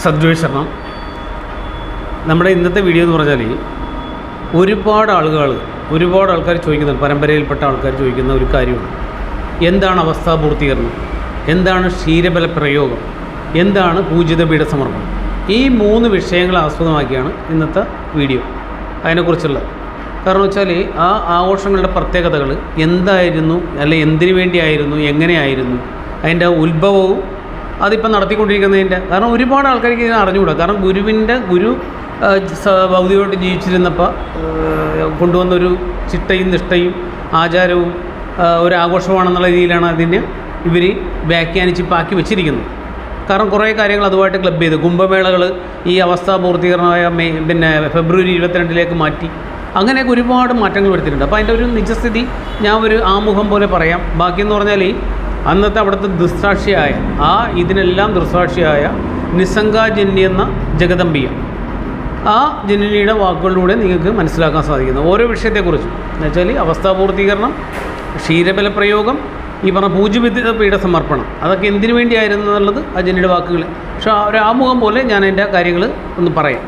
സദ്വേഷണം. നമ്മുടെ ഇന്നത്തെ വീഡിയോ എന്ന് പറഞ്ഞാൽ ഒരുപാട് ആൾക്കാർ ചോദിക്കുന്നുണ്ട്, പരമ്പരയിൽപ്പെട്ട ആൾക്കാർ ചോദിക്കുന്ന ഒരു കാര്യമാണ്, എന്താണ് അവസ്ഥാപൂർത്തീകരണം, എന്താണ് ക്ഷീരബല പ്രയോഗം, എന്താണ് പൂജിത പീഠസമർപ്പണം. ഈ 3 വിഷയങ്ങളെ ആസ്പദമാക്കിയാണ് ഇന്നത്തെ വീഡിയോ അതിനെക്കുറിച്ചുള്ള. കാരണം വെച്ചാൽ ആ ആഘോഷങ്ങളുടെ പ്രത്യേകതകൾ എന്തായിരുന്നു, അല്ലെങ്കിൽ എന്തിനു വേണ്ടിയായിരുന്നു, എങ്ങനെയായിരുന്നു, അതിൻ്റെ ഉത്ഭവവും അതിപ്പോൾ നടത്തിക്കൊണ്ടിരിക്കുന്നതിൻ്റെ. കാരണം ഒരുപാട് ആൾക്കാർക്ക് ഇതിനെ അറിഞ്ഞുകൂടാ. കാരണം ഗുരു ഭൗതികമായിട്ട് ജീവിച്ചിരുന്നപ്പോൾ കൊണ്ടുവന്നൊരു ചിട്ടയും നിഷ്ഠയും ആചാരവും ഒരു ആഘോഷമാണെന്നുള്ള രീതിയിലാണ് അതിനെ ഇവർ വ്യാഖ്യാനിച്ച് പാക്കി വെച്ചിരിക്കുന്നത്. കാരണം കുറേ കാര്യങ്ങൾ അതുമായിട്ട് ക്ലബ് ചെയ്ത് കുംഭമേളകൾ ഈ അവസ്ഥാപൂർത്തീകരണമായ ഫെബ്രുവരി 22 മാറ്റി, അങ്ങനെയൊക്കെ ഒരുപാട് മാറ്റങ്ങൾ വരുത്തിയിട്ടുണ്ട്. അപ്പോൾ അതിൻ്റെ ഒരു നിജസ്ഥിതി ഞാൻ ഒരു ആമുഖം പോലെ പറയാം. ബാക്കിയെന്ന് പറഞ്ഞാൽ അന്നത്തെ അവിടുത്തെ ദൃക്സാക്ഷിയായ ഇതിനെല്ലാം ദൃക്സാക്ഷിയായ നിസ്സംഗാജന്യ എന്ന ജഗദംബിക, ആ ജനനിയുടെ വാക്കുകളിലൂടെ നിങ്ങൾക്ക് മനസ്സിലാക്കാൻ സാധിക്കുന്നു ഓരോ വിഷയത്തെക്കുറിച്ചും. എന്നുവെച്ചാൽ അവസ്ഥാപൂർത്തീകരണം, ക്ഷീരബല പ്രയോഗം, ഈ പറഞ്ഞ പൂജ്യവിദ്യ പീഠസമർപ്പണം, അതൊക്കെ എന്തിനു വേണ്ടിയായിരുന്നു എന്നുള്ളത് ആ ജനനിയുടെ വാക്കുകൾ. പക്ഷേ ഒരു ആമുഖം പോലെ ഞാൻ അതിൻ്റെ കാര്യങ്ങൾ ഒന്ന് പറയാം.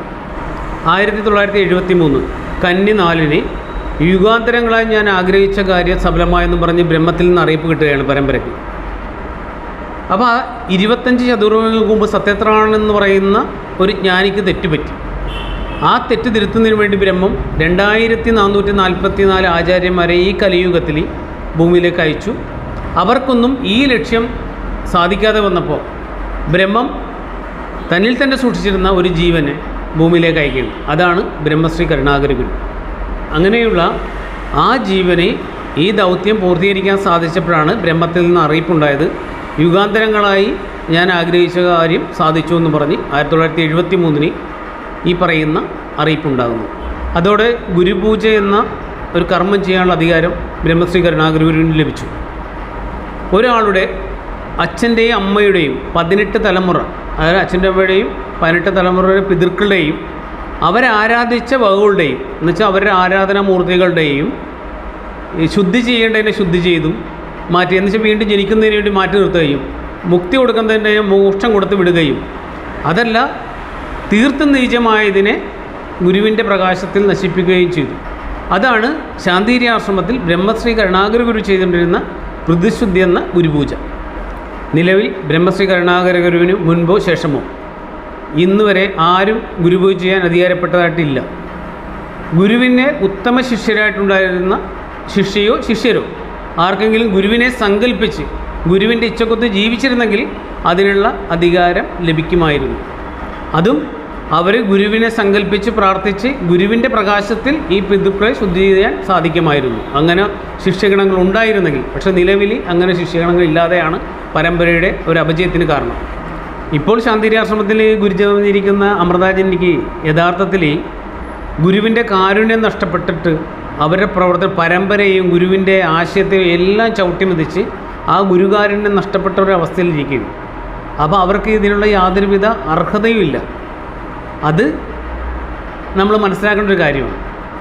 1973 കന്നി 4 യുഗാന്തരങ്ങളായി ഞാൻ ആഗ്രഹിച്ച കാര്യം സഫലമായെന്ന് പറഞ്ഞ് ബ്രഹ്മത്തിൽ നിന്ന് അറിയിപ്പ് കിട്ടുകയാണ് പരമ്പരയ്ക്ക്. അപ്പോൾ 25 ചതുർവർഷങ്ങൾക്ക് മുമ്പ് സത്യത്രാണെന്ന് പറയുന്ന ഒരു ജ്ഞാനിക്ക് തെറ്റുപറ്റി. ആ തെറ്റ് തിരുത്തുന്നതിന് വേണ്ടി ബ്രഹ്മം 2444 ആചാര്യന്മാരെ ഈ കലിയുഗത്തിൽ ഭൂമിയിലേക്ക് അയച്ചു. അവർക്കൊന്നും ഈ ലക്ഷ്യം സാധിക്കാതെ വന്നപ്പോൾ ബ്രഹ്മം തന്നിൽ തന്നെ സൂക്ഷിച്ചിരുന്ന ഒരു ജീവനെ ഭൂമിയിലേക്ക് അയക്കുകയാണ്. അതാണ് ബ്രഹ്മശ്രീ കരുണാകര ഗുരു. അങ്ങനെയുള്ള ആ ജീവനെ ഈ ദൗത്യം പൂർത്തീകരിക്കാൻ സാധിച്ചപ്പോഴാണ് ബ്രഹ്മത്തിൽ നിന്ന് അറിയിപ്പുണ്ടായത്. യുഗാന്തരങ്ങളായി ഞാൻ ആഗ്രഹിച്ച കാര്യം സാധിച്ചു എന്ന് പറഞ്ഞ് 1973 ഈ പറയുന്ന അറിയിപ്പുണ്ടാകുന്നു. അതോടെ ഗുരുപൂജ എന്ന ഒരു കർമ്മം ചെയ്യാനുള്ള അധികാരം ബ്രഹ്മശ്രീ കരുണാകര ഗുരുവിന് ലഭിച്ചു. ഒരാളുടെ അച്ഛൻ്റെയും അമ്മയുടെയും 18 തലമുറ, അതായത് അച്ഛൻ്റെ അമ്മയുടെയും 18 തലമുറയുടെ പിതൃക്കളുടെയും അവരാരാധിച്ച വകകളുടെയും എന്നുവെച്ചാൽ അവരുടെ ആരാധനാമൂർത്തികളുടെയും ശുദ്ധി ചെയ്യേണ്ടതിനെ ശുദ്ധി ചെയ്തും മാറ്റി, എന്നുവെച്ചാൽ വീണ്ടും ജനിക്കുന്നതിന് വേണ്ടി മാറ്റി നിർത്തുകയും മുക്തി കൊടുക്കുന്നതിൻ്റെ മോക്ഷം കൊടുത്ത് വിടുകയും, അതല്ല തീർത്തും നീചമായതിനെ ഗുരുവിൻ്റെ പ്രകാശത്തിൽ നശിപ്പിക്കുകയും ചെയ്തു. അതാണ് ശാന്തിഗിരി ആശ്രമത്തിൽ ബ്രഹ്മശ്രീ കരുണാകര ഗുരു ചെയ്തുകൊണ്ടിരുന്ന പ്രതിശുദ്ധി എന്ന ഗുരുപൂജ. നിലവിൽ ബ്രഹ്മശ്രീ കരുണാകര ഗുരുവിന് മുൻപോ ശേഷമോ ഇന്ന് വരെ ആരും ഗുരുപൂജ ചെയ്യാൻ അധികാരപ്പെട്ടതായിട്ടില്ല. ഗുരുവിനെ ഉത്തമ ശിഷ്യരായിട്ടുണ്ടായിരുന്ന ശിഷ്യരോ ആർക്കെങ്കിലും ഗുരുവിനെ സങ്കല്പിച്ച് ഗുരുവിൻ്റെ ഇച്ഛക്കൊത്ത് ജീവിച്ചിരുന്നെങ്കിൽ അതിനുള്ള അധികാരം ലഭിക്കുമായിരുന്നു. അതും അവർ ഗുരുവിനെ സങ്കല്പിച്ച് പ്രാർത്ഥിച്ച് ഗുരുവിൻ്റെ പ്രകാശത്തിൽ ഈ പിതൃക്കളെ ശുദ്ധി ചെയ്യാൻ സാധിക്കുമായിരുന്നു. അങ്ങനെ ശിഷ്യഗണങ്ങൾ ഉണ്ടായിരുന്നെങ്കിൽ. പക്ഷേ നിലവിൽ അങ്ങനെ ശിഷ്യഗണങ്ങൾ ഇല്ലാതെയാണ് പരമ്പരയുടെ ഒരു അപജയത്തിന് കാരണം. ഇപ്പോൾ ശാന്തിഗിരി ആശ്രമത്തിൽ ഗുരുജനിരിക്കുന്ന അമൃതാജനിക്ക് യഥാർത്ഥത്തിൽ ഗുരുവിൻ്റെ കാരുണ്യം നഷ്ടപ്പെട്ടിട്ട് അവരുടെ പ്രവർത്തന പരമ്പരയും ഗുരുവിൻ്റെ ആശയത്തെയും എല്ലാം ചവിട്ടിമെതിച്ച് ആ ഗുരുകാരുണ്യം നഷ്ടപ്പെട്ട ഒരു അവസ്ഥയിലിരിക്കുകയാണ്. അപ്പോൾ അവർക്ക് ഇതിനുള്ള യാതൊരുവിധ അർഹതയും ഇല്ല. അത് നമ്മൾ മനസ്സിലാക്കേണ്ട ഒരു കാര്യമാണ്.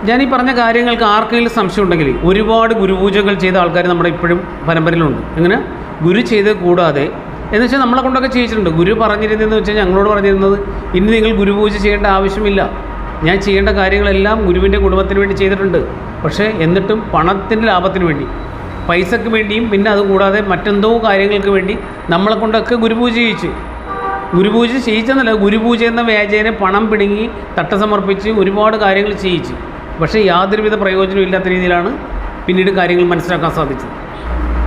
ഞാൻ ഈ പറഞ്ഞ കാര്യങ്ങൾക്ക് ആർക്കെങ്കിലും സംശയം ഉണ്ടെങ്കിൽ ഒരുപാട് ഗുരുപൂജകൾ ചെയ്ത ആൾക്കാർ നമ്മുടെ ഇപ്പോഴും പരമ്പരയിലുണ്ട്. അങ്ങനെ ഗുരു ചെയ്ത് കൂടാതെ എന്നുവെച്ചാൽ നമ്മളെ കൊണ്ടൊക്കെ ചെയ്യിച്ചിട്ടുണ്ട്. ഗുരു പറഞ്ഞിരുന്നതെന്ന് വെച്ചാൽ ഞങ്ങളോട് പറഞ്ഞിരുന്നത് ഇനി നിങ്ങൾ ഗുരുപൂജ ചെയ്യേണ്ട ആവശ്യമില്ല, ഞാൻ ചെയ്യേണ്ട കാര്യങ്ങളെല്ലാം ഗുരുവിൻ്റെ കുടുംബത്തിന് വേണ്ടി ചെയ്തിട്ടുണ്ട്. പക്ഷേ എന്നിട്ടും പണത്തിൻ്റെ ലാഭത്തിന് വേണ്ടി, പൈസക്ക് വേണ്ടിയും പിന്നെ അതുകൂടാതെ മറ്റെന്തോ കാര്യങ്ങൾക്ക് വേണ്ടി നമ്മളെ കൊണ്ടൊക്കെ ഗുരുപൂജ ചെയ്യിച്ചു. ഗുരുപൂജ ചെയ്യിച്ചെന്നല്ല, ഗുരുപൂജ എന്ന വ്യാജേനെ പണം പിടുങ്ങി തട്ടസമർപ്പിച്ച് ഒരുപാട് കാര്യങ്ങൾ ചെയ്യിച്ചു. പക്ഷേ യാതൊരുവിധ പ്രയോജനവും ഇല്ലാത്ത രീതിയിലാണ് പിന്നീട് കാര്യങ്ങൾ മനസ്സിലാക്കാൻ സാധിച്ചത്.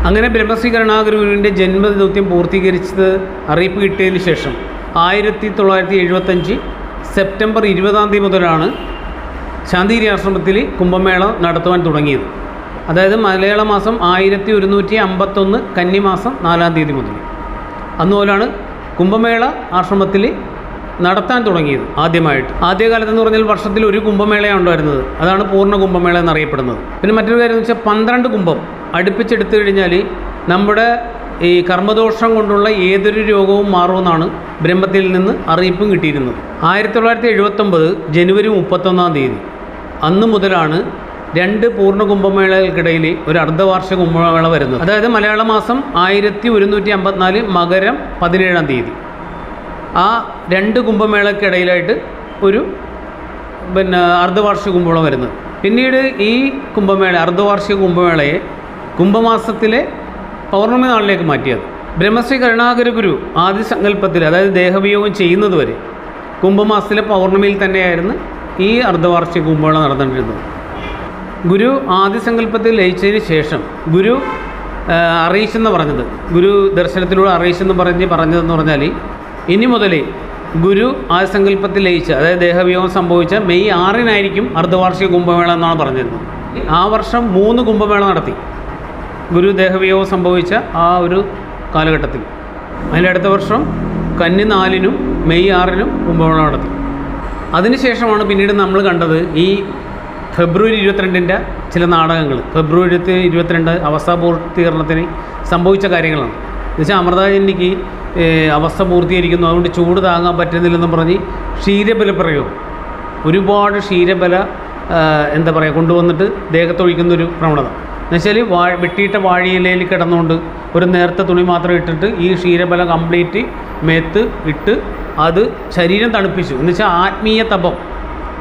അങ്ങനെ ബ്രഹ്മശ്രീ കരുണാകര ഗുരുവിൻ്റെ ജന്മദൗത്യം പൂർത്തീകരിച്ചത് അറിയിപ്പ് കിട്ടിയതിന് ശേഷം 1975 സെപ്റ്റംബർ 20 മുതലാണ് ശാന്തിഗിരി ആശ്രമത്തിൽ കുംഭമേള നടത്തുവാൻ തുടങ്ങിയത്. അതായത് മലയാള മാസം 1151 കന്നിമാസം 4 മുതൽ. അന്നുപോലാണ് കുംഭമേള ആശ്രമത്തിൽ നടത്താൻ തുടങ്ങിയത് ആദ്യമായിട്ട്. ആദ്യകാലത്തെന്ന് പറഞ്ഞാൽ വർഷത്തിൽ ഒരു കുംഭമേളയാണ് ഉണ്ടായിരുന്നത്. അതാണ് പൂർണ്ണ കുംഭമേള എന്നറിയപ്പെടുന്നത്. പിന്നെ മറ്റൊരു കാര്യം എന്ന് വെച്ചാൽ 12 കുംഭം അടുപ്പിച്ചെടുത്തു കഴിഞ്ഞാൽ നമ്മുടെ ഈ കർമ്മദോഷം കൊണ്ടുള്ള ഏതൊരു രോഗവും മാറുമെന്നാണ് ബ്രഹ്മത്തിൽ നിന്ന് അറിയിപ്പും കിട്ടിയിരുന്നത്. 1979 ജനുവരി 31 അന്ന് മുതലാണ് 2 പൂർണ്ണ കുംഭമേളകൾക്കിടയിൽ ഒരു അർദ്ധവാർഷിക കുംഭമേള വരുന്നത്. അതായത് മലയാള മാസം 1154 മകരം 17. ആ 2 കുംഭമേളയ്ക്കിടയിലായിട്ട് ഒരു അർദ്ധവാർഷിക കുംഭമേള വരുന്നത്. പിന്നീട് ഈ കുംഭമേള അർദ്ധവാർഷിക കുംഭമേളയെ കുംഭമാസത്തിലെ പൗർണമി നാളിലേക്ക് മാറ്റിയത്. ബ്രഹ്മശ്രീ കരുണാകര ഗുരു ആദ്യ സങ്കല്പത്തിൽ, അതായത് ദേഹവിയോഗം ചെയ്യുന്നത് വരെ കുംഭമാസത്തിലെ പൗർണമിയിൽ തന്നെയായിരുന്നു ഈ അർദ്ധവാർഷിക കുംഭമേള നടന്നുകൊണ്ടിരുന്നത്. ഗുരു ആദ്യ സങ്കല്പത്തിൽ ലയിച്ചതിന് ശേഷം ഗുരു അറിയിച്ചെന്ന് പറഞ്ഞത്, ഗുരു ദർശനത്തിലൂടെ അറിയിച്ചെന്ന് പറഞ്ഞതെന്ന് പറഞ്ഞാൽ, ഇനി മുതൽ ഗുരു ആദ്യ സങ്കല്പത്തിൽ ലയിച്ച, അതായത് ദേഹവിയോഗം സംഭവിച്ച മെയ് 6-നായിരിക്കും അർദ്ധവാർഷിക കുംഭമേള എന്നാണ് പറഞ്ഞിരുന്നത്. ആ വർഷം 3 കുംഭമേള നടത്തി ഗുരു ദേഹവിയോഗം സംഭവിച്ച ആ ഒരു കാലഘട്ടത്തിൽ. അതിൻ്റെ അടുത്ത വർഷം കന്നി 4-നും മെയ് 6-നും കുംഭമേള നടത്തി. അതിനുശേഷമാണ് പിന്നീട് നമ്മൾ കണ്ടത് ഈ ഫെബ്രുവരി 22-ൻ്റെ ചില നാടകങ്ങൾ. ഫെബ്രുവരി 22 അവസ്ഥ പൂർത്തീകരണത്തിന് സംഭവിച്ച കാര്യങ്ങളാണ്. എന്നുവെച്ചാൽ അമൃതാജന്യക്ക് അവസ്ഥ പൂർത്തീകരിക്കുന്നു, അതുകൊണ്ട് ചൂട് താങ്ങാൻ പറ്റുന്നില്ലെന്നും പറഞ്ഞ് ക്ഷീരബല പ്രയോഗം, ഒരുപാട് ക്ഷീരബല കൊണ്ടുവന്നിട്ട് ദേഹത്തൊഴിക്കുന്നൊരു പ്രവണത. എന്നുവെച്ചാൽ വെട്ടിയിട്ട വാഴയിലയിൽ കിടന്നുകൊണ്ട് ഒരു നേർത്ത തുണി മാത്രം ഇട്ടിട്ട് ഈ ക്ഷീരബല കംപ്ലീറ്റ് മേത്ത് ഇട്ട് അത് ശരീരം തണുപ്പിച്ചു. എന്നുവെച്ചാൽ ആത്മീയ തപം,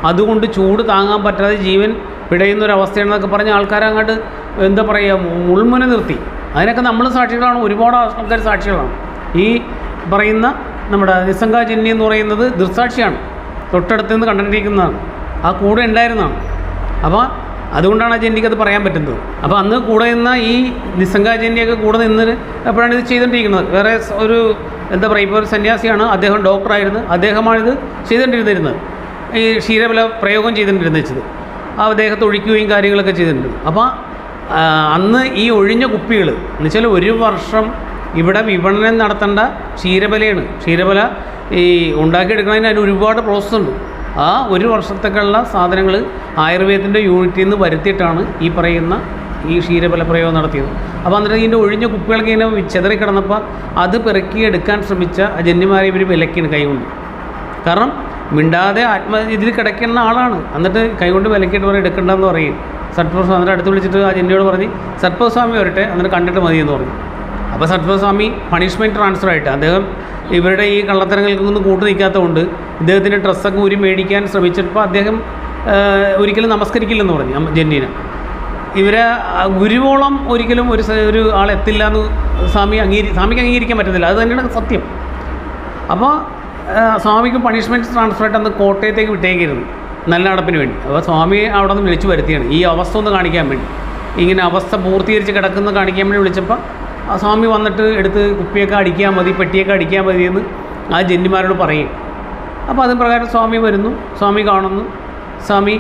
അതുകൊണ്ട് ചൂട് താങ്ങാൻ പറ്റാതെ ജീവൻ പിടയുന്നൊരവസ്ഥയാണെന്നൊക്കെ പറഞ്ഞ ആൾക്കാരങ്ങോട്ട് മുൾമുന നിർത്തി. അതിനൊക്കെ നമ്മൾ സാക്ഷികളാണ്, ഒരുപാട് ആൾക്കാർ സാക്ഷികളാണ്. ഈ പറയുന്ന നമ്മുടെ നിസ്സംഗാജന്യ എന്ന് പറയുന്നത് ദൃസാക്ഷിയാണ്, തൊട്ടടുത്ത് നിന്ന് കണ്ടിരിക്കുന്നതാണ്, ആ കൂടെ ഉണ്ടായിരുന്നതാണ്. അപ്പോൾ അതുകൊണ്ടാണ് ആ ജന്യക്ക് അത് പറയാൻ പറ്റുന്നത്. അപ്പോൾ അന്ന് കൂടെ നിന്ന ഈ നിസ്സംഗാജന്യൊക്കെ കൂടെ നിന്ന് എപ്പോഴാണ് ഇത് ചെയ്തുകൊണ്ടിരിക്കുന്നത്. വേറെ ഒരു ഇപ്പോൾ ഒരു സന്യാസിയാണ്, അദ്ദേഹം ഡോക്ടറായിരുന്നു, അദ്ദേഹമാണിത് ചെയ്തുകൊണ്ടിരുന്നിരുന്നത്, ഈ ക്ഷീരബല പ്രയോഗം ചെയ്തുകൊണ്ടിരുന്നത് വെച്ചത്. ആ അദ്ദേഹത്തെ ഒഴിക്കുകയും കാര്യങ്ങളൊക്കെ ചെയ്തിട്ടുണ്ട്. അപ്പോൾ അന്ന് ഈ ഒഴിഞ്ഞ കുപ്പികൾ എന്നുവെച്ചാൽ 1 വർഷം ഇവിടെ വിപണനം നടത്തേണ്ട ക്ഷീരബലയാണ്. ക്ഷീരബല ഈ ഉണ്ടാക്കിയെടുക്കുന്നതിന് അതിന് ഒരുപാട് പ്രോസസ്സുണ്ട്. ആ 1 വർഷത്തേക്കുള്ള സാധനങ്ങൾ ആയുർവേദത്തിൻ്റെ യൂണിറ്റിൽ നിന്ന് വരുത്തിയിട്ടാണ് ഈ പറയുന്ന ഈ ക്ഷീരബല പ്രയോഗം നടത്തിയത്. അപ്പോൾ എന്നിട്ട് ഇതിൻ്റെ ഒഴിഞ്ഞ കുപ്പികൾക്ക് ഇങ്ങനെ ചെതറിക്കിടന്നപ്പോൾ അത് പെറുക്കിയെടുക്കാൻ ശ്രമിച്ച ജന്യമാരെ ഇവർ വിലക്കിയാണ് കൈകൊണ്ട്. കാരണം മിണ്ടാതെ ഇതിൽ കിടക്കുന്ന ആളാണ്. എന്നിട്ട് കൈകൊണ്ട് വിലക്കിയിട്ട് പറയും എടുക്കണ്ടെന്ന് പറയും. സത്പുരസ്വാമിയുടെ അടുത്ത് വിളിച്ചിട്ട് ആ ജന്യയോട് പറഞ്ഞ് സത്പുരസ്വാമി വരട്ടെ, എന്നിട്ട് കണ്ടിട്ട് മതി എന്ന് പറഞ്ഞു. അപ്പോൾ സത്പുരസ്വാമി പണിഷ്മെൻറ്റ് ട്രാൻസ്ഫർ ആയിട്ട് അദ്ദേഹം ഇവരുടെ ഈ കള്ളത്തരങ്ങൾക്കൊന്നും കൂട്ടു നിൽക്കാത്തതുകൊണ്ട് ഇദ്ദേഹത്തിൻ്റെ ഡ്രസ്സൊക്കെ ഊരി മേടിക്കാൻ ശ്രമിച്ചപ്പോൾ അദ്ദേഹം ഒരിക്കലും നമസ്കരിക്കില്ലെന്ന് പറഞ്ഞു ജന്യനെ. ഇവരെ ഗുരുവോളം ഒരിക്കലും ഒരു ആളെത്തില്ല എന്ന് സ്വാമിക്ക് അംഗീകരിക്കാൻ പറ്റുന്നില്ല. അത് തന്നെയാണ് സത്യം. അപ്പോൾ സ്വാമിക്ക് പണിഷ്മെൻറ്റ് ട്രാൻസ്ഫർ ആയിട്ട് അന്ന് കോട്ടയത്തേക്ക് വിട്ടേക്കിരുന്നു നല്ല നടപ്പിന് വേണ്ടി. അപ്പോൾ സ്വാമി അവിടെ നിന്ന് വിളിച്ചു വരുത്തിയാണ് ഈ അവസ്ഥ ഒന്ന് കാണിക്കാൻ വേണ്ടി. ഇങ്ങനെ അവസ്ഥ പൂർത്തീകരിച്ച് കിടക്കുന്ന കാണിക്കാൻ വേണ്ടി വിളിച്ചപ്പോൾ ആ സ്വാമി വന്നിട്ട് എടുത്ത് കുപ്പിയൊക്കെ അടിക്കാൻ മതി, പെട്ടിയൊക്കെ അടിക്കാൻ മതി എന്ന് ആ ജന്യന്മാരോട് പറയും. അപ്പോൾ അതിന് പ്രകാരം സ്വാമി വരുന്നു, സ്വാമി കാണുന്നു. സ്വാമി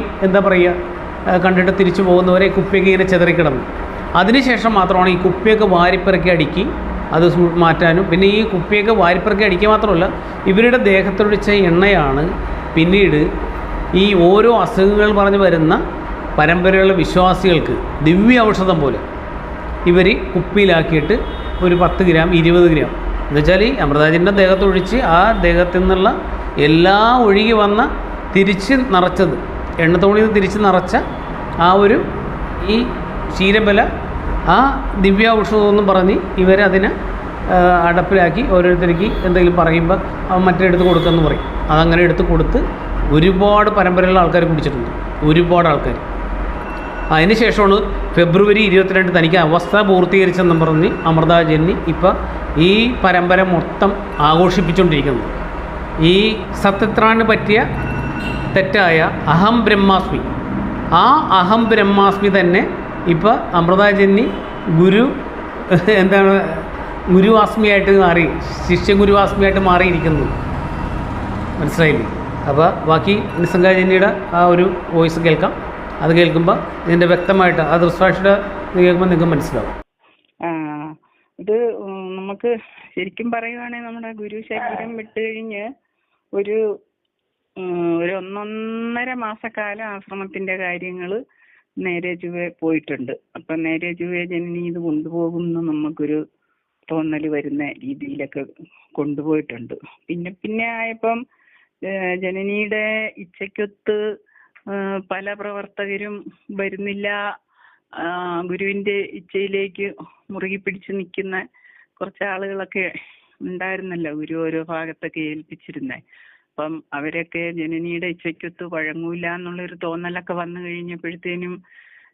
കണ്ടിട്ട് തിരിച്ചു പോകുന്നവരെ കുപ്പിയൊക്കെ ഇങ്ങനെ ചെതറിക്കിടന്നു. അതിനുശേഷം മാത്രമാണ് ഈ കുപ്പിയൊക്കെ വാരിപ്പിറക്കി അടുക്കി അത് മാറ്റാനും, പിന്നെ ഈ കുപ്പിയൊക്കെ വാരിപ്പിറക്കി അടിക്കുക മാത്രമല്ല, ഇവരുടെ ദേഹത്തൊഴിച്ച എണ്ണയാണ് പിന്നീട് ഈ ഓരോ അസുഖങ്ങൾ പറഞ്ഞ് വരുന്ന പരമ്പരയുള്ള വിശ്വാസികൾക്ക് ദിവ്യ ഔഷധം പോലെ ഇവർ കുപ്പിയിലാക്കിയിട്ട് ഒരു 10 ഗ്രാം 20 ഗ്രാം എന്നുവെച്ചാൽ അമൃതാജിൻ്റെ ദേഹത്തൊഴിച്ച് ആ ദേഹത്തു നിന്നുള്ള എല്ലാ ഒഴുകി വന്ന തിരിച്ച് നിറച്ചത് എണ്ണത്തോണിൽ നിന്ന് തിരിച്ച് നിറച്ച ആ ഒരു ഈ ക്ഷീരബല ആ ദിവ്യ ഔഷധമെന്നും പറഞ്ഞ് ഇവരതിനെ അടപ്പിലാക്കി ഓരോരുത്തർക്ക് എന്തെങ്കിലും പറയുമ്പോൾ മറ്റെടുത്ത് കൊടുക്കുമെന്ന് പറയും. അതങ്ങനെ എടുത്ത് കൊടുത്ത് ഒരുപാട് പരമ്പരയുള്ള ആൾക്കാർ കുടിച്ചിട്ടുണ്ട്, ഒരുപാട് ആൾക്കാർ. അതിന് ശേഷമാണ് ഫെബ്രുവരി 22 തനിക്ക് അവസ്ഥ പൂർത്തീകരിച്ചെന്നും പറഞ്ഞ് അമൃതാജന്യ ഇപ്പം ഈ പരമ്പര മൊത്തം ആഘോഷിപ്പിച്ചുകൊണ്ടിരിക്കുന്നത്. ഈ സത്യത്രാന് പറ്റിയ തെറ്റായ അഹം ബ്രഹ്മാസ്മി, ആ അഹം ബ്രഹ്മാസ്മി തന്നെ ഇപ്പോൾ അമൃതാജന്യ ഗുരുവാസ്മിയായിട്ട് മാറി, ശിഷ്യഗുരുവാസ്മിയായിട്ട് മാറിയിരിക്കുന്നു. മനസ്സിലായില്ലേ? അപ്പോൾ ബാക്കി നിസ്സംഗാജന്യയുടെ ആ ഒരു വോയിസ് കേൾക്കാം. അത് കേൾക്കുമ്പോൾ ഇതിൻ്റെ വ്യക്തമായിട്ട് ആ ദൃസാക്ഷിയുടെ കേൾക്കുമ്പോൾ നിങ്ങൾക്ക് മനസ്സിലാവും. ഇത് നമുക്ക് ശരിക്കും പറയുവാണെങ്കിൽ നമ്മുടെ ഗുരു ശരീരം വിട്ട് കഴിഞ്ഞ് ഒരു 1.5 മാസക്കാലം ആശ്രമത്തിന്റെ കാര്യങ്ങൾ നേരെ ചുവേ പോയിട്ടുണ്ട്. അപ്പം നേരെ ചുവേ ജനനി ഇത് കൊണ്ടുപോകുമെന്ന് നമുക്കൊരു തോന്നൽ വരുന്ന രീതിയിലൊക്കെ കൊണ്ടുപോയിട്ടുണ്ട്. പിന്നെ ആയപ്പം ജനനിയുടെ ഇച്ഛയ്ക്കൊത്ത് പല പ്രവർത്തകരും വരുന്നില്ല, ഗുരുവിന്റെ ഇച്ഛയിലേക്ക് മുറുകി പിടിച്ച് നിൽക്കുന്ന കുറച്ച് ആളുകളൊക്കെ ഉണ്ടായിരുന്നല്ലോ, ഗുരു ഓരോ ഭാഗത്തൊക്കെ ഏൽപ്പിച്ചിരുന്നേ. അപ്പം അവരൊക്കെ ജനനിയുടെ ഇച്ഛയ്ക്കൊത്ത് വഴങ്ങൂല എന്നുള്ളൊരു തോന്നലൊക്കെ വന്നു കഴിഞ്ഞപ്പോഴത്തേനും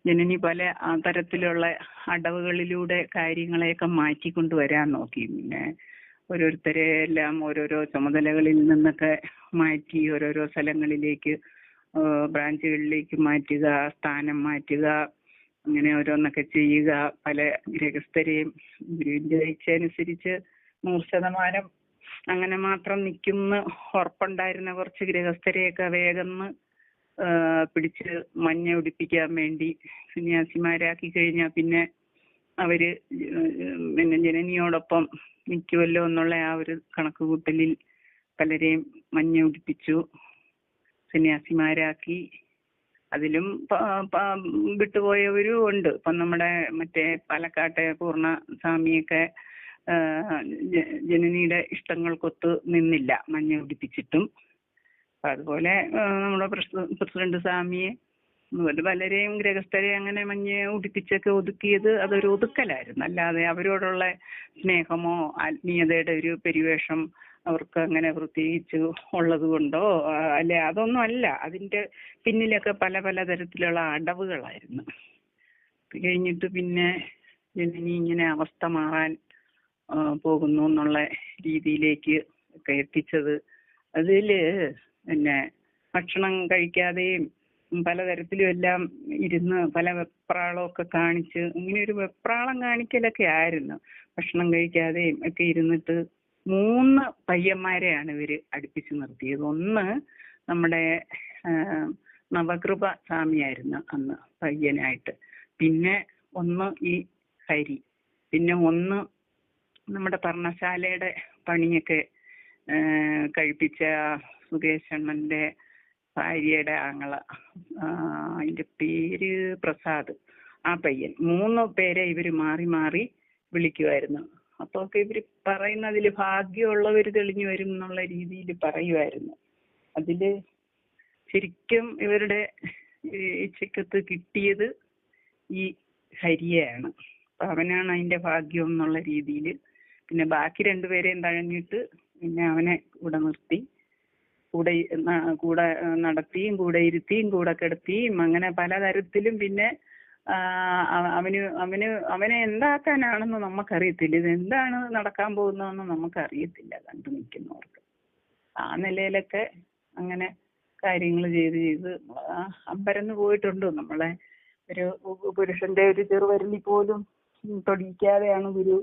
ജനനി പല തരത്തിലുള്ള അടവുകളിലൂടെ കാര്യങ്ങളെയൊക്കെ മാറ്റിക്കൊണ്ടുവരാൻ നോക്കി. പിന്നെ ഓരോരുത്തരെ എല്ലാം ഓരോരോ ചുമതലകളിൽ നിന്നൊക്കെ മാറ്റി ഓരോരോ സ്ഥലങ്ങളിലേക്ക്, ബ്രാഞ്ചുകളിലേക്ക് മാറ്റുക, സ്ഥാനം മാറ്റുക, അങ്ങനെ ഓരോന്നൊക്കെ ചെയ്യുക. പല ഗൃഹസ്ഥരെയും ഗുരുവിന്റെ ഇച്ഛയനുസരിച്ച് 100% അങ്ങനെ മാത്രം നിൽക്കുന്ന ഉറപ്പുണ്ടായിരുന്ന കുറച്ച് ഗൃഹസ്ഥരെയൊക്കെ വേഗം പിടിച്ച് മഞ്ഞ ഉടിപ്പിക്കാൻ വേണ്ടി സന്യാസിമാരാക്കി കഴിഞ്ഞാൽ പിന്നെ അവര് പിന്നെ ജനനിയോടൊപ്പം നിൽക്കുമല്ലോ എന്നുള്ള ആ ഒരു കണക്കുകൂട്ടലിൽ പലരെയും മഞ്ഞ ഉടിപ്പിച്ചു, സന്യാസിമാരാക്കി. അതിലും വിട്ടുപോയവരും ഉണ്ട്. ഇപ്പം നമ്മുടെ മറ്റേ പാലക്കാട്ടെ പൂർണ്ണ സ്വാമിയൊക്കെ ജനനിയുടെ ഇഷ്ടങ്ങൾക്കൊത്ത് നിന്നില്ല, മഞ്ഞ ഉടിപ്പിച്ചിട്ടും. അതുപോലെ നമ്മുടെ പ്രസിഡന്റ് സ്വാമിയെ പലരെയും ഗൃഹസ്ഥരെ അങ്ങനെ മഞ്ഞ ഉടിപ്പിച്ചൊക്കെ ഒതുക്കിയത് അതൊരു ഒതുക്കലായിരുന്നു. അല്ലാതെ അവരോടുള്ള സ്നേഹമോ ആത്മീയതയുടെ ഒരു പരിവേഷം അവർക്ക് അങ്ങനെ പ്രത്യേകിച്ച് ഉള്ളത് കൊണ്ടോ അല്ലെ, അതൊന്നും അല്ല. അതിന്റെ പിന്നിലൊക്കെ പല പല തരത്തിലുള്ള അടവുകളായിരുന്നു. കഴിഞ്ഞിട്ട് പിന്നെ ജനനി ഇങ്ങനെ അവസ്ഥ മാറാൻ പോകുന്നു എന്നുള്ള രീതിയിലേക്ക് ഒക്കെ എത്തിച്ചത്. അതില് പിന്നെ ഭക്ഷണം കഴിക്കാതെയും പലതരത്തിലും എല്ലാം ഇരുന്ന് പല വെപ്രാളമൊക്കെ കാണിച്ച് ഇങ്ങനെ ഒരു വെപ്രാളം കാണിക്കലൊക്കെ ആയിരുന്നു. ഭക്ഷണം കഴിക്കാതെയും ഒക്കെ ഇരുന്നിട്ട് 3 പയ്യന്മാരെയാണ് ഇവര് അടുപ്പിച്ച് നിർത്തിയത്. ഒന്ന് നമ്മുടെ നവകൃപ സ്വാമിയായിരുന്നു അന്ന് പയ്യനായിട്ട്, പിന്നെ ഒന്ന് ഈ ഹരി, പിന്നെ ഒന്ന് നമ്മുടെ പർണശാലയുടെ പണിയൊക്കെ കഴിപ്പിച്ച സുകേശണ്ണന്റെ ഭാര്യയുടെ ആങ്ങള, അതിന്റെ പേര് പ്രസാദ്, ആ പയ്യൻ. 3 പേരെ ഇവര് മാറി മാറി വിളിക്കുമായിരുന്നു. അപ്പൊ ഒക്കെ ഇവര് പറയുന്നതിൽ ഭാഗ്യമുള്ളവർ തെളിഞ്ഞു വരും എന്നുള്ള രീതിയിൽ പറയുമായിരുന്നു. അതില് ശരിക്കും ഇവരുടെ ഇച്ഛയ്ക്കത്ത് കിട്ടിയത് ഈ ഹരിയെയാണ്. അപ്പൊ അവനാണ് അതിന്റെ ഭാഗ്യം എന്നുള്ള രീതിയിൽ. പിന്നെ ബാക്കി 2 പേരെയും തഴഞ്ഞിട്ട് പിന്നെ അവനെ കൂടെ നിർത്തി, കൂടെ നടത്തിയും കൂടെ ഇരുത്തിയും കൂടെ കിടത്തിയും അങ്ങനെ പലതരത്തിലും. പിന്നെ അവനെ എന്താക്കാനാണെന്ന് നമുക്കറിയത്തില്ല. ഇതെന്താണ് നടക്കാൻ പോകുന്നതെന്ന് നമുക്കറിയത്തില്ല കണ്ടു നിൽക്കുന്നവർക്ക്. ആ നിലയിലൊക്കെ അങ്ങനെ കാര്യങ്ങൾ ചെയ്ത് അമ്പരന്ന് പോയിട്ടുണ്ട്. നമ്മളെ ഒരു പുരുഷന്റെ ഒരു ചെറുവരലി പോലും തൊടിയിക്കാതെയാണ് ഗുരു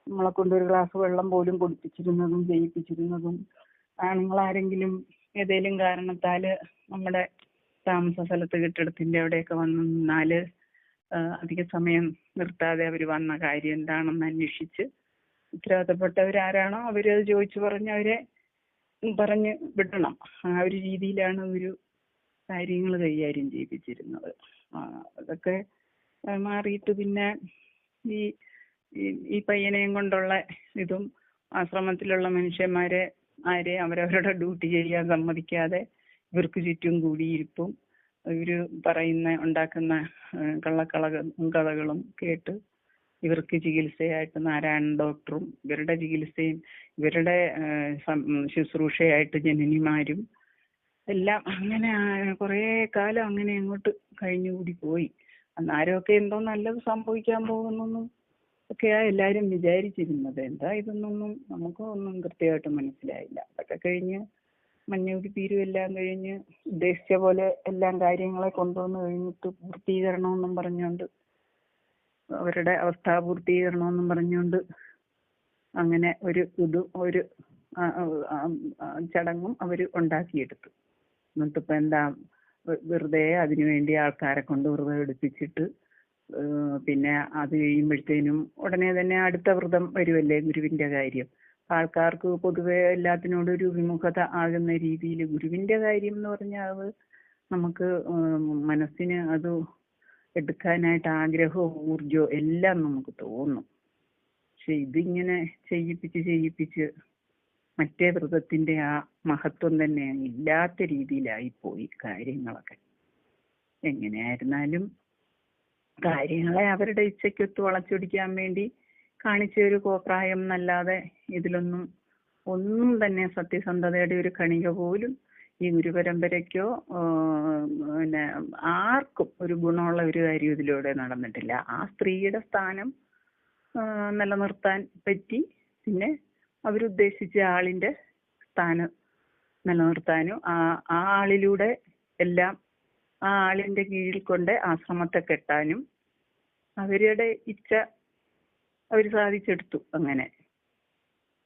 നമ്മളെ കൊണ്ട് ഒരു ഗ്ലാസ് വെള്ളം പോലും കുടിപ്പിച്ചിരുന്നതും ചെയ്യിപ്പിച്ചിരുന്നതും. ആണുങ്ങളാരെങ്കിലും ഏതെങ്കിലും കാരണത്താല് നമ്മുടെ താമസ സ്ഥലത്ത് കെട്ടിടത്തിന്റെ അവിടെയൊക്കെ വന്ന് നിന്നാല് അധിക സമയം നിർത്താതെ അവർ വന്ന കാര്യം എന്താണെന്ന് അന്വേഷിച്ച് ഉത്തരവാദിത്തപ്പെട്ടവരാരാണോ അവരത് ചോദിച്ചു പറഞ്ഞ് വിടണം. ആ ഒരു രീതിയിലാണ് ഒരു കാര്യങ്ങൾ കൈകാര്യം ചെയ്യിപ്പിച്ചിരുന്നത്. അതൊക്കെ മാറിയിട്ട് പിന്നെ ഈ പയ്യനെയും കൊണ്ടുള്ള ഇതും ആശ്രമത്തിലുള്ള മനുഷ്യന്മാരെ അവരവരുടെ ഡ്യൂട്ടി ചെയ്യാൻ സമ്മതിക്കാതെ ഇവർക്ക് ചുറ്റും കൂടിയിരിപ്പും ഇവര് ഉണ്ടാക്കുന്ന കള്ളക്കഥകളും കേട്ട് ഇവർക്ക് ചികിത്സയായിട്ട് നാരായണൻ ഡോക്ടറും ഇവരുടെ ചികിത്സയും ഇവരുടെ ശുശ്രൂഷയായിട്ട് ജനനിമാരും എല്ലാം അങ്ങനെ കുറേ കാലം അങ്ങനെ അങ്ങോട്ട് കഴിഞ്ഞുകൂടി പോയി. അന്നാരമൊക്കെ എന്തോ നല്ലത് സംഭവിക്കാൻ പോകുന്നൊന്നും ഒക്കെയാ എല്ലാവരും വിചാരിച്ചിരുന്നത്. എന്താ ഇതൊന്നും നമുക്കൊന്നും കൃത്യമായിട്ട് മനസ്സിലായില്ല. അതൊക്കെ കഴിഞ്ഞ് മഞ്ഞുകുടിപ്പീരും എല്ലാം കഴിഞ്ഞ് ഉദ്ദേശിച്ച പോലെ എല്ലാം കാര്യങ്ങളെ കൊണ്ടുവന്ന് കഴിഞ്ഞിട്ട് പൂർത്തീകരണമെന്നും പറഞ്ഞുകൊണ്ട് അവരുടെ അവസ്ഥാപൂർത്തീകരണമെന്നും പറഞ്ഞുകൊണ്ട് അങ്ങനെ ഒരു ചടങ്ങും അവർ ഉണ്ടാക്കിയെടുത്തു. എന്നിട്ടിപ്പോൾ എന്താ വെറുതെ അതിനുവേണ്ടി ആൾക്കാരെ കൊണ്ട് വ്രതം എടുപ്പിച്ചിട്ട് പിന്നെ അത് കഴിയുമ്പോഴത്തേനും ഉടനെ തന്നെ അടുത്ത വ്രതം വരുമല്ലേ ഗുരുവിന്റെ കാര്യം. ആൾക്കാർക്ക് പൊതുവെ എല്ലാത്തിനോടും ഒരു വിമുഖത ആകുന്ന രീതിയിൽ ഗുരുവിന്റെ കാര്യം എന്ന് പറഞ്ഞാൽ അത് നമുക്ക് മനസ്സിന് അത് എടുക്കാനായിട്ട് ആഗ്രഹവും ഊർജവും എല്ലാം നമുക്ക് തോന്നും. പക്ഷെ ഇതിങ്ങനെ ചെയ്യിപ്പിച്ച് മറ്റേ വ്രതത്തിന്റെ ആ മഹത്വം തന്നെ ഇല്ലാത്ത രീതിയിലായിപ്പോയി കാര്യങ്ങളൊക്കെ. എങ്ങനെയായിരുന്നാലും കാര്യങ്ങളെ അവരുടെ ഇച്ഛയ്ക്കൊത്ത് വളച്ചൊടിക്കാൻ വേണ്ടി കാണിച്ച ഒരു കോപ്രായം എന്നല്ലാതെ ഇതിലൊന്നും ഒന്നും തന്നെ സത്യസന്ധതയുടെ ഒരു കണിക പോലും ഈ ഗുരുപരമ്പരയ്ക്കോ പിന്നെ ആർക്കും ഒരു ഗുണമുള്ള ഒരു കാര്യം ഇതിലൂടെ നടന്നിട്ടില്ല. ആ സ്ത്രീയുടെ സ്ഥാനം നിലനിർത്താൻ പറ്റി. പിന്നെ അവരുദ്ദേശിച്ച ആളിന്റെ സ്ഥാനം നിലനിർത്താനും ആ ആളിലൂടെ എല്ലാം ആ ആളിന്റെ കീഴിൽ കൊണ്ട് ആശ്രമത്തെ കെട്ടാനും അവരുടെ ഇച്ഛ അവർ സാധിച്ചെടുത്തു. അങ്ങനെ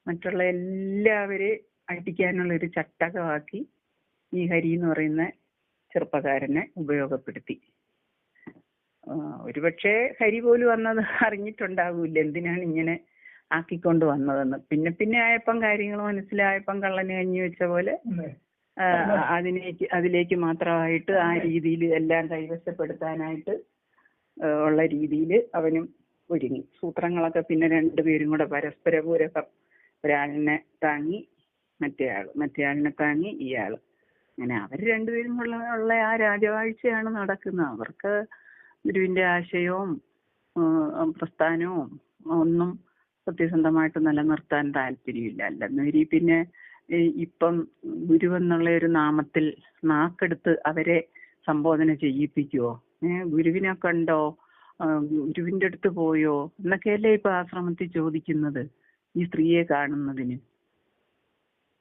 മറ്റുള്ള എല്ലാവരെയും അടിക്കാനുള്ള ഒരു ചട്ടകമാക്കി ഈ ഹരി എന്ന് പറയുന്ന ചെറുപ്പക്കാരനെ ഉപയോഗപ്പെടുത്തി. ഒരുപക്ഷെ ഹരി പോലും വന്നത് അറിഞ്ഞിട്ടുണ്ടാകൂല എന്തിനാണ് ഇങ്ങനെ ആക്കിക്കൊണ്ട് വന്നതെന്ന്. പിന്നെ പിന്നെ ആയപ്പം കാര്യങ്ങൾ മനസ്സിലായപ്പം കള്ളന് കഞ്ഞി വെച്ച പോലെ അതിലേക്ക് മാത്രമായിട്ട് ആ രീതിയിൽ എല്ലാം കൈവശപ്പെടുത്താനായിട്ട് ഉള്ള രീതിയിൽ അവനും ഒരുങ്ങി. സൂത്രങ്ങളൊക്കെ പിന്നെ രണ്ടുപേരും കൂടെ പരസ്പര പൂരകം, ഒരാളിനെ താങ്ങി മറ്റേയാളിനെ താങ്ങി ഇയാള്. അങ്ങനെ അവർ രണ്ടുപേരും ഉള്ള ആ രാജവാഴ്ചയാണ് നടക്കുന്നത്. അവർക്ക് ഗുരുവിന്റെ ആശയവും പ്രസ്ഥാനവും ഒന്നും സത്യസന്ധമായിട്ട് നിലനിർത്താൻ താല്പര്യമില്ല. അല്ലെന്നൊരു പിന്നെ ഇപ്പം ഗുരു എന്നുള്ള ഒരു നാമത്തിൽ നാക്കെടുത്ത് അവരെ സംബോധന ചെയ്യിപ്പിക്കുവോ? ഗുരുവിനെ കണ്ടോ, ഗുരുവിന്റെ അടുത്ത് പോയോ എന്നൊക്കെയല്ലേ ഇപ്പൊ ആശ്രമത്തിൽ ചോദിക്കുന്നത് ഈ സ്ത്രീയെ കാണുന്നതിന്.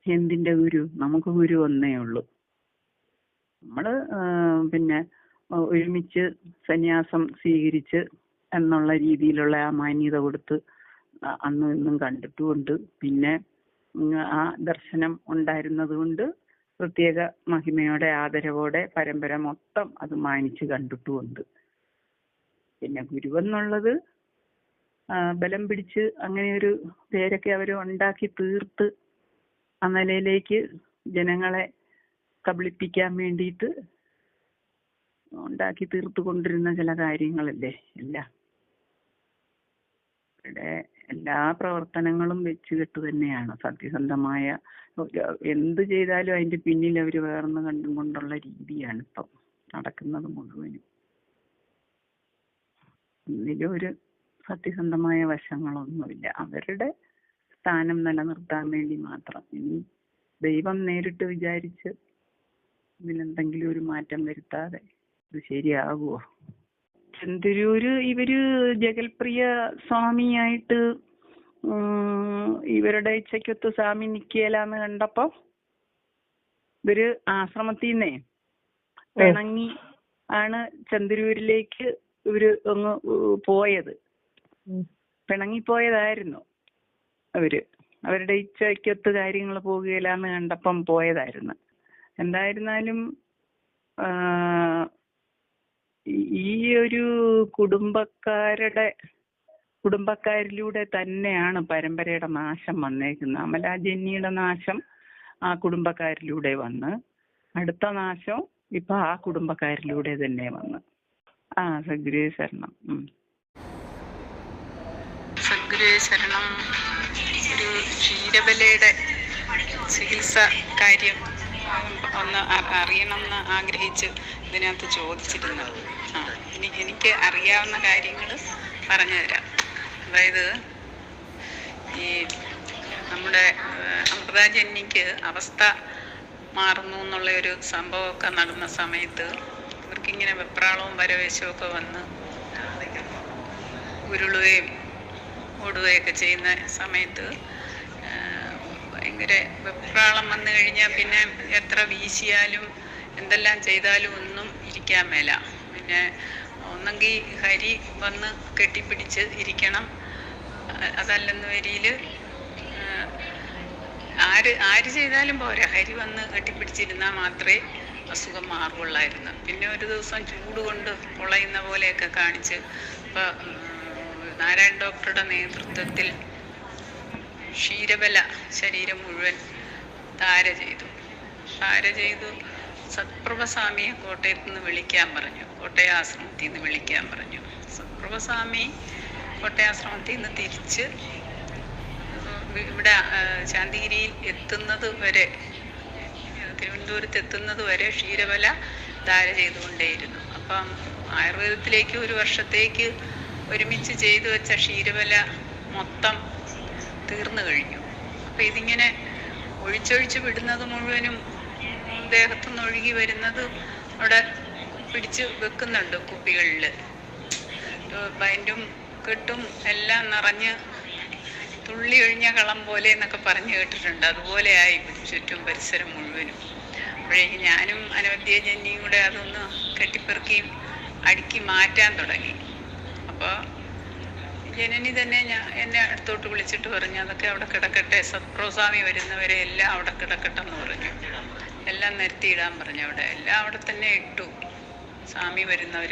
എന്തിന്റെ ഗുരു? നമുക്ക് ഗുരു ഒന്നേ ഉള്ളൂ. നമ്മള് പിന്നെ ഒരുമിച്ച് സന്യാസം സ്വീകരിച്ച് എന്നുള്ള രീതിയിലുള്ള ആ മാന്യത കൊടുത്ത് അന്നും ഇന്നും കണ്ടിട്ടുമുണ്ട്. പിന്നെ ആ ദർശനം ഉണ്ടായിരുന്നത് കൊണ്ട് പ്രത്യേക മഹിമയോടെ ആദരവോടെ പരമ്പര മൊത്തം അത് മാനിച്ച് കണ്ടിട്ടുമുണ്ട്. പിന്നെ ഗുരുവെന്നുള്ളത് ബലം പിടിച്ച് അങ്ങനെ ഒരു പേരൊക്കെ അവർ ഉണ്ടാക്കി തീർത്ത് ആ നിലയിലേക്ക് ജനങ്ങളെ കബളിപ്പിക്കാൻ വേണ്ടിയിട്ട് ഉണ്ടാക്കി തീർത്തു കൊണ്ടിരുന്ന ചില കാര്യങ്ങളല്ലേ എല്ലാം. ഇവിടെ എല്ലാ പ്രവർത്തനങ്ങളും വെച്ചുകെട്ട് തന്നെയാണ്. സത്യസന്ധമായ എന്ത് ചെയ്താലും അതിന്റെ പിന്നിൽ അവർ വേർന്ന് കണ്ടും കൊണ്ടുള്ള രീതിയാണ് ഇപ്പം നടക്കുന്നത് മുഴുവനും. ഇതിലും ഒരു സത്യസന്ധമായ വശങ്ങളൊന്നുമില്ല. അവരുടെ സ്ഥാനം നിലനിർത്താൻ വേണ്ടി മാത്രം. ഇനി ദൈവം നേരിട്ട് വിചാരിച്ച് ഇതിലെന്തെങ്കിലും ഒരു മാറ്റം വരുത്താതെ ഇത് ശരിയാകുമോ? ചെന്തുരൂര് ഇവര് ജഗൽപ്രിയ സ്വാമിയായിട്ട് ഇവരുടെ ഇച്ഛയ്ക്കൊത്ത് സ്വാമി നിക്കേലാന്ന് കണ്ടപ്പോ ഇവര് ആശ്രമത്തിൽ നിന്നേ പിണങ്ങി ആണ് ചെന്തുരൂരിലേക്ക് ഇവര് ഒന്ന് പോയത്. പിണങ്ങിപ്പോയതായിരുന്നു അവര്. അവരുടെ ഇച്ഛയ്ക്കൊത്ത് കാര്യങ്ങൾ പോകുകയില്ലാന്ന് കണ്ടപ്പം പോയതായിരുന്നു. എന്തായിരുന്നാലും ഈ ഒരു കുടുംബക്കാരിലൂടെ തന്നെയാണ് പരമ്പരയുടെ നാശം വന്നേക്കുന്നത്. അമലാജന്യയുടെ നാശം ആ കുടുംബക്കാരിലൂടെ വന്ന്, അടുത്ത നാശം ഇപ്പൊ ആ കുടുംബക്കാരിലൂടെ തന്നെ വന്ന്. സദ്ഗുരുവേ ശരണം. സദ്ഗുരുവേ ശരണം. ഒരു ക്ഷീരബലയുടെ ചികിത്സ കാര്യം ഒന്ന് അറിയണമെന്ന് ആഗ്രഹിച്ച് ഇതിനകത്ത് ചോദിച്ചിരുന്നു. എനിക്ക് അറിയാവുന്ന കാര്യങ്ങൾ പറഞ്ഞു തരാം. അതായത് ഈ നമ്മുടെ അമൃതാജന്യക്ക് അവസ്ഥ മാറുന്നു എന്നുള്ള ഒരു സംഭവമൊക്കെ നടന്ന സമയത്ത് ഇവർക്കിങ്ങനെ വെപ്രാളവും പരവേശവും ഒക്കെ വന്ന് ഉരുളുകയും ഓടുകയൊക്കെ ചെയ്യുന്ന സമയത്ത് ഭയങ്കര വെപ്രാളം വന്നു കഴിഞ്ഞാൽ പിന്നെ എത്ര വീശിയാലും എന്തെല്ലാം ചെയ്താലും ഒന്നും ഇരിക്കാൻ മേല. പിന്നെ ഒന്നെങ്കിൽ ഹരി വന്ന് കെട്ടിപ്പിടിച്ച് ഇരിക്കണം, അതല്ലെന്ന് വരിയിൽ ആര് ചെയ്താലും പോരാ, ഹരി വന്ന് കെട്ടിപ്പിടിച്ചിരുന്നാൽ മാത്രമേ അസുഖം മാറുകയുള്ളായിരുന്നു. പിന്നെ ഒരു ദിവസം ചൂട് കൊണ്ട് പൊളയുന്ന പോലെയൊക്കെ കാണിച്ച് ഇപ്പോൾ നാരായണ ഡോക്ടറുടെ നേതൃത്വത്തിൽ ക്ഷീരബല ശരീരം മുഴുവൻ ധാര ചെയ്തു സത്പ്രഭസ്വാമിയെ കോട്ടയത്ത് നിന്ന് വിളിക്കാൻ പറഞ്ഞു. കോട്ടയ ആശ്രമത്തിൽ നിന്ന് വിളിക്കാൻ പറഞ്ഞു. സത്പ്രഭസ്വാമി കോട്ടയാശ്രമത്തിൽ നിന്ന് തിരിച്ച് ഇവിടെ ശാന്തിഗിരിയിൽ എത്തുന്നത് വരെ, തിരുവനന്തപുരത്ത് എത്തുന്നത് വരെ ക്ഷീരബല ധാര ചെയ്തുകൊണ്ടേയിരുന്നു. അപ്പം ആയുർവേദത്തിലേക്ക് ഒരു വർഷത്തേക്ക് ഒരുമിച്ച് ചെയ്തു വെച്ച ക്ഷീരബല മൊത്തം തീർന്നു കഴിഞ്ഞു. അപ്പം ഇതിങ്ങനെ ഒഴിച്ചൊഴിച്ച് വിടുന്നത് മുഴുവനും ദേഹത്തുനിന്ന് ഒഴുകി വരുന്നത് അവിടെ പിടിച്ച് വെക്കുന്നുണ്ട് കുപ്പികളിൽ. ബൈൻഡും കെട്ടും എല്ലാം നിറഞ്ഞ് തുള്ളി ഒഴിഞ്ഞ കളം പോലെ എന്നൊക്കെ പറഞ്ഞു കേട്ടിട്ടുണ്ട്. അതുപോലെയായി ചുറ്റും പരിസരം മുഴുവനും. അപ്പോഴേക്കും ഞാനും അനവധ്യ ജന്നിയും കൂടെ അതൊന്ന് കെട്ടിപ്പെറുക്കിയും അടുക്കി മാറ്റാൻ തുടങ്ങി. അപ്പോൾ ജനനി തന്നെ എന്നെ അടുത്തോട്ട് വിളിച്ചിട്ട് പറഞ്ഞു, അതൊക്കെ അവിടെ കിടക്കട്ടെ, സത്പ്രോസ്വാമി വരുന്നവരെ എല്ലാം അവിടെ കിടക്കട്ടെന്ന് പറഞ്ഞു. എല്ലാം നിരത്തിയിടാൻ പറഞ്ഞു. എല്ലാം അവിടെ തന്നെ ഇട്ടു. സ്വാമി വരുന്നവർ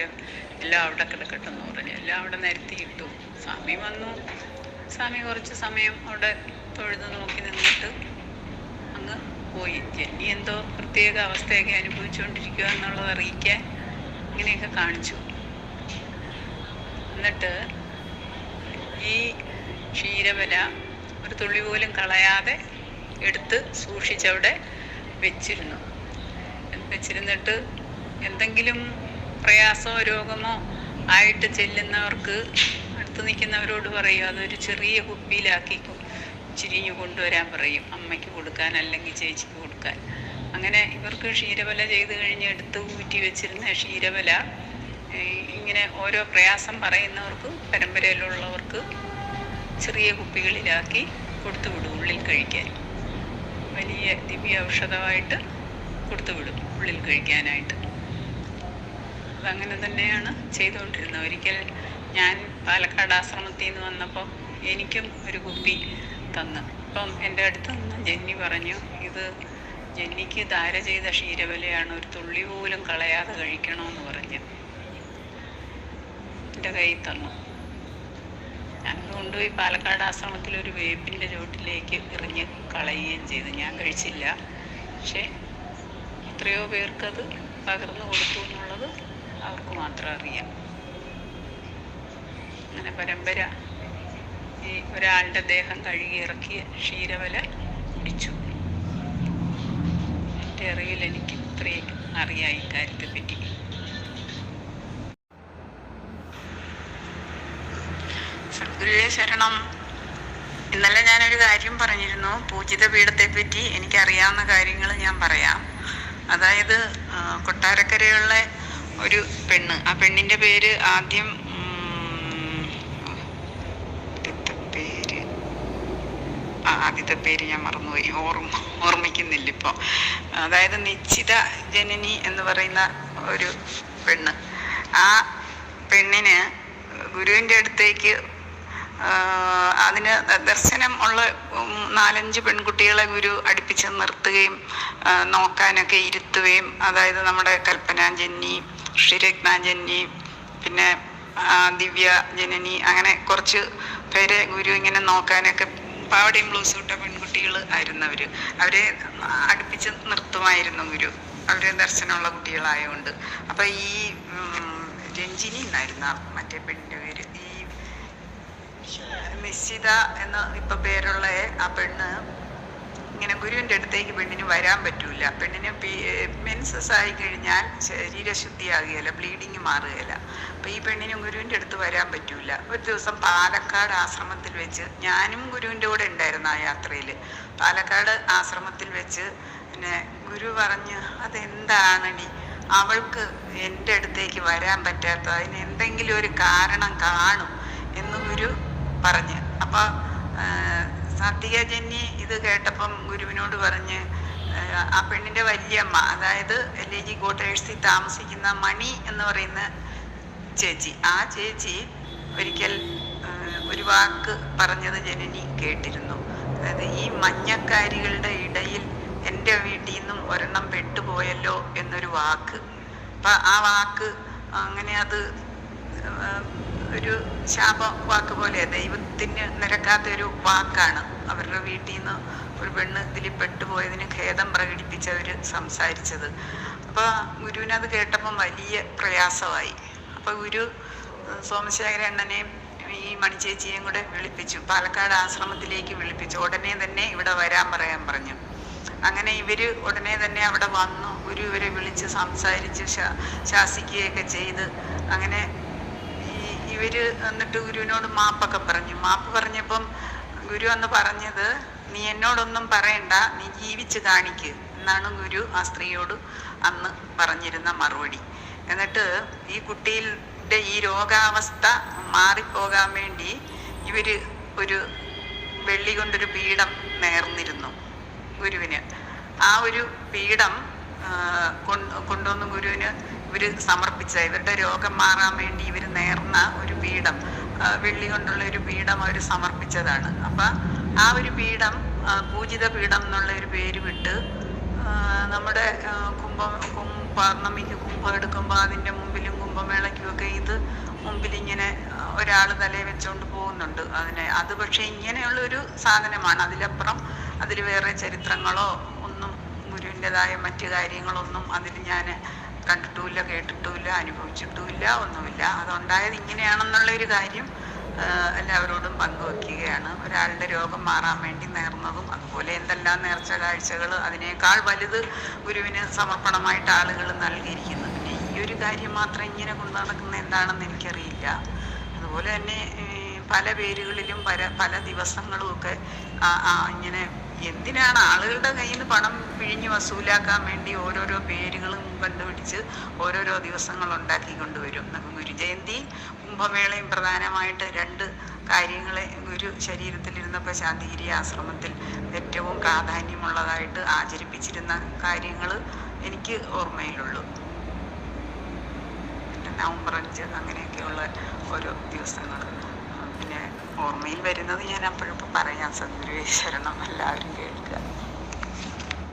എല്ലാം അവിടെ കിടക്കട്ടെന്ന് പറഞ്ഞു. എല്ലാം അവിടെ നിരത്തിയിട്ടു. സ്വാമി വന്നു. സ്വാമി കുറച്ച് സമയം അവിടെ തൊഴുത് നോക്കി നിന്നിട്ട് അങ്ങ് പോയി. ജന്നി എന്തോ പ്രത്യേക അവസ്ഥയൊക്കെ അനുഭവിച്ചുകൊണ്ടിരിക്കുക എന്നുള്ളത് അറിയിക്കാൻ ഇങ്ങനെയൊക്കെ കാണിച്ചു. എന്നിട്ട് ഈ ക്ഷീരവല ഒരു തുള്ളി പോലും കളയാതെ എടുത്ത് സൂക്ഷിച്ചവിടെ വെച്ചിരുന്നിട്ട് എന്തെങ്കിലും പ്രയാസമോ രോഗമോ ആയിട്ട് ചെല്ലുന്നവർക്ക് അടുത്ത് നിൽക്കുന്നവരോട് പറയും അതൊരു ചെറിയ കുപ്പിയിലാക്കി ചിരിഞ്ഞു കൊണ്ടുവരാൻ പറയും, അമ്മയ്ക്ക് കൊടുക്കാൻ അല്ലെങ്കിൽ ചേച്ചിക്ക് കൊടുക്കാൻ. അങ്ങനെ ഇവർക്ക് ക്ഷീരവല ചെയ്ത് കഴിഞ്ഞ് എടുത്ത് ഊറ്റി വെച്ചിരുന്ന ക്ഷീരവല ഇങ്ങനെ ഓരോ പ്രയാസം പറയുന്നവർക്ക് പരമ്പരയിലുള്ളവർക്ക് ചെറിയ കുപ്പികളിലാക്കി കൊടുത്തുവിടും ഉള്ളിൽ കഴിക്കാൻ. വലിയ ദിവ്യ ഔഷധമായിട്ട് കൊടുത്തുവിടും ഉള്ളിൽ കഴിക്കാനായിട്ട്. അതങ്ങനെ തന്നെയാണ് ചെയ്തുകൊണ്ടിരുന്നത്. ഒരിക്കൽ ഞാൻ പാലക്കാട് ആശ്രമത്തിൽ നിന്ന് വന്നപ്പോൾ എനിക്കും ഒരു കുപ്പി തന്നു. അപ്പം എൻ്റെ അടുത്ത് നിന്ന് ജന്നി പറഞ്ഞു, ഇത് ജന്നിക്ക് ധാര ചെയ്ത ക്ഷീരവലയാണ്, ഒരു തുള്ളി പോലും കളയാതെ കഴിക്കണമെന്ന് പറഞ്ഞു എൻ്റെ കയ്യിൽ തന്നു. ഞാനത് കൊണ്ടുപോയി പാലക്കാട് ആശ്രമത്തിൽ ഒരു വേപ്പിൻ്റെ ചുവട്ടിലേക്ക് എറിഞ്ഞ് കളയുകയും ചെയ്തു. ഞാൻ കഴിച്ചില്ല. പക്ഷേ എത്രയോ പേർക്കത് പകർന്നു കൊടുത്തു എന്നുള്ളത് അവർക്ക് മാത്രം അറിയാം. അങ്ങനെ പരമ്പര ഈ ഒരാളുടെ ദേഹം കഴുകി ഇറക്കിയ ക്ഷീരവല കുടിച്ചു. എൻ്റെ അറിവിൽ എനിക്ക് ഇത്രയും അറിയാം ഈ കാര്യത്തെ പറ്റി. സദ്ഗുരുവേ ശരണം. ഇന്നലെ ഞാനൊരു കാര്യം പറഞ്ഞിരുന്നു, പൂജിത പീഠത്തെ പറ്റി എനിക്കറിയാവുന്ന കാര്യങ്ങൾ ഞാൻ പറയാം. അതായത് കൊട്ടാരക്കരയുള്ള ഒരു പെണ്ണ്, ആ പെണ്ണിൻ്റെ പേര് ആദ്യത്തെ പേര് ഞാൻ മറന്നുപോയി, ഓർമ്മിക്കുന്നില്ല ഇപ്പോൾ. അതായത് നിശ്ചിത ജനനി എന്ന് പറയുന്ന ഒരു പെണ്ണ്. ആ പെണ്ണിന് ഗുരുവിൻ്റെ അടുത്തേക്ക് അതിന് ദർശനം ഉള്ള 4-5 പെൺകുട്ടികളെ ഗുരു അടുപ്പിച്ച് നിർത്തുകയും നോക്കാനൊക്കെ ഇരുത്തുകയും, അതായത് നമ്മുടെ കൽപ്പനാജന്നി, ശ്രീരത്നാജന്നി, പിന്നെ ദിവ്യ ജനനി, അങ്ങനെ കുറച്ച് പേരെ ഗുരു ഇങ്ങനെ നോക്കാനൊക്കെ പാവടയും ബ്ലൗസും ഇട്ട പെൺകുട്ടികൾ ആയിരുന്നു അവരെ അടുപ്പിച്ച് നിർത്തുമായിരുന്നു ഗുരു, അവരെ ദർശനമുള്ള കുട്ടികളായതുകൊണ്ട്. അപ്പം ഈ രഞ്ജിനി എന്നായിരുന്നു മറ്റേ പെണ്ണിൻ്റെ പേര്. ഈ നിശ്ചിത എന്ന ഇപ്പം പേരുള്ള ആ പെണ്ണ് ഇങ്ങനെ ഗുരുവിൻ്റെ അടുത്തേക്ക് പെണ്ണിന് വരാൻ പറ്റൂല. പെണ്ണിന് മെൻസസ് ആയി കഴിഞ്ഞാൽ ശരീരശുദ്ധിയാകുകയില്ല, ബ്ലീഡിങ് മാറുകയില്ല. അപ്പം ഈ പെണ്ണിന് ഗുരുവിൻ്റെ അടുത്ത് വരാൻ പറ്റൂല. ഒരു ദിവസം പാലക്കാട് ആശ്രമത്തിൽ വെച്ച്, ഞാനും ഗുരുവിൻ്റെ കൂടെ ഉണ്ടായിരുന്നു ആ യാത്രയിൽ. പാലക്കാട് ആശ്രമത്തിൽ വെച്ച് പിന്നെ ഗുരു പറഞ്ഞ്, അതെന്താണടി അവൾക്ക് എൻ്റെ അടുത്തേക്ക് വരാൻ പറ്റാത്ത, അതിന് എന്തെങ്കിലും ഒരു കാരണം കാണും എന്ന് ഗുരു പറഞ്ഞ്. അപ്പം സാത്വികജന്യ ഇത് കേട്ടപ്പം ഗുരുവിനോട് പറഞ്ഞ്, ആ പെണ്ണിൻ്റെ വല്യമ്മ, അതായത് LAG ക്വാർട്ടേഴ്സിൽ താമസിക്കുന്ന മണി എന്ന് പറയുന്ന ചേച്ചി, ആ ചേച്ചി ഒരിക്കൽ ഒരു വാക്ക് പറഞ്ഞത് ജനനി കേട്ടിരുന്നു. അതായത് ഈ മഞ്ഞക്കാരികളുടെ ഇടയിൽ എൻ്റെ വീട്ടിൽ നിന്നും ഒരെണ്ണം പെട്ടുപോയല്ലോ എന്നൊരു വാക്ക്. അപ്പം ആ വാക്ക് അങ്ങനെ അത് ഒരു ശാപ വാക്ക് പോലെ, ദൈവത്തിന് നിരക്കാത്തൊരു വാക്കാണ്. അവരുടെ വീട്ടിൽ നിന്ന് ഒരു പെണ്ണ് ഇതിൽ പെട്ടുപോയതിന് ഖേദം പ്രകടിപ്പിച്ചവർ സംസാരിച്ചത്. അപ്പോൾ ഗുരുവിനത് കേട്ടപ്പം വലിയ പ്രയാസമായി. അപ്പോൾ ഗുരു സോമശേഖരണ്ണനെയും ഈ മണിച്ചേച്ചിയെയും കൂടെ വിളിപ്പിച്ചു, പാലക്കാട് ആശ്രമത്തിലേക്ക് വിളിപ്പിച്ചു. ഉടനെ തന്നെ ഇവിടെ വരാൻ പറയാൻ പറഞ്ഞു. അങ്ങനെ ഇവർ ഉടനെ തന്നെ അവിടെ വന്നു. ഗുരു ഇവരെ വിളിച്ച് സംസാരിച്ച് ശാസിക്കുകയൊക്കെ ചെയ്ത് അങ്ങനെ ഇവര് എന്നിട്ട് ഗുരുവിനോട് മാപ്പൊക്കെ പറഞ്ഞു. മാപ്പ് പറഞ്ഞപ്പം ഗുരു അന്ന് പറഞ്ഞത്, നീ എന്നോടൊന്നും പറയണ്ട, നീ ജീവിച്ച് കാണിക്ക് എന്നാണ് ഗുരു ആ സ്ത്രീയോട് അന്ന് പറഞ്ഞിരുന്ന മറുപടി. എന്നിട്ട് ഈ കുട്ടിയുടെ ഈ രോഗാവസ്ഥ മാറിപ്പോകാൻ വേണ്ടി ഇവര് ഒരു വെള്ളി കൊണ്ടൊരു പീഠം നേർന്നിരുന്നു ഗുരുവിന്. ആ ഒരു പീഠം കൊണ്ടുവന്ന് ഗുരുവിന് ഇവർ സമർപ്പിച്ച, ഇവരുടെ രോഗം മാറാൻ വേണ്ടി ഇവർ നേർന്ന ഒരു പീഠം, വെള്ളി കൊണ്ടുള്ള ഒരു പീഠം അവർ സമർപ്പിച്ചതാണ്. അപ്പം ആ ഒരു പീഠം പൂജിത പീഠം എന്നുള്ള ഒരു പേര് വിട്ട് നമ്മുടെ പൗർണമിക്ക് കുംഭം എടുക്കുമ്പോൾ അതിൻ്റെ മുമ്പിലും കുംഭമേളയ്ക്കുമൊക്കെ ഇത് മുമ്പിലിങ്ങനെ ഒരാൾ തലയിൽ വെച്ചുകൊണ്ട് പോകുന്നുണ്ട് അതിനെ. അത് പക്ഷേ ഇങ്ങനെയുള്ളൊരു സാധനമാണ്. അതിലപ്പുറം അതിൽ വേറെ ചരിത്രങ്ങളോ ഒന്നും ഗുരുവിൻ്റെതായ മറ്റു കാര്യങ്ങളൊന്നും അതിൽ ഞാൻ കണ്ടിട്ടുമില്ല, കേട്ടിട്ടുമില്ല, അനുഭവിച്ചിട്ടുമില്ല, ഒന്നുമില്ല. അതുണ്ടായത് ഇങ്ങനെയാണെന്നുള്ളൊരു കാര്യം എല്ലാവരോടും പങ്കുവെക്കുകയാണ്. ഒരാളുടെ രോഗം മാറാൻ വേണ്ടി നേർന്നതും അതുപോലെ എന്തെല്ലാം നേർച്ച കാഴ്ചകൾ, അതിനേക്കാൾ വലുത് ഗുരുവിന് സമർപ്പണമായിട്ട് ആളുകൾ നൽകിയിരിക്കുന്നു. പിന്നെ ഈ ഒരു കാര്യം മാത്രം ഇങ്ങനെ കൊണ്ടു നടക്കുന്ന എന്താണെന്ന് എനിക്കറിയില്ല. അതുപോലെ തന്നെ പല പേരുകളിലും പല ദിവസങ്ങളും ഒക്കെ ഇങ്ങനെ എന്തിനാണ് ആളുകളുടെ കയ്യിൽ നിന്ന് പണം പിഴിഞ്ഞ് വസൂലാക്കാൻ വേണ്ടി ഓരോരോ പേരുകളും കണ്ടുപിടിച്ച് ഓരോരോ ദിവസങ്ങൾ ഉണ്ടാക്കിക്കൊണ്ടുവരും. ഗുരുജയന്തി കുംഭമേളയും പ്രധാനമായിട്ട് രണ്ട് കാര്യങ്ങളെ ഗുരു ശരീരത്തിലിരുന്നപ്പോൾ ശാന്തിഗിരി ആശ്രമത്തിൽ ഏറ്റവും പ്രാധാന്യമുള്ളതായിട്ട് ആചരിപ്പിച്ചിരുന്ന കാര്യങ്ങൾ എനിക്ക് ഓർമ്മയിലുള്ളൂ. നവംബർ 5 അങ്ങനെയൊക്കെയുള്ള ഓരോ ദിവസങ്ങൾ പിന്നെ ഓർമ്മയിൽ വരുന്നത് ഞാൻ അപ്പോഴപ്പോൾ പറയാം. സദ്ഗുരുവേ ശരണം. എല്ലാവരും കേൾക്കുക.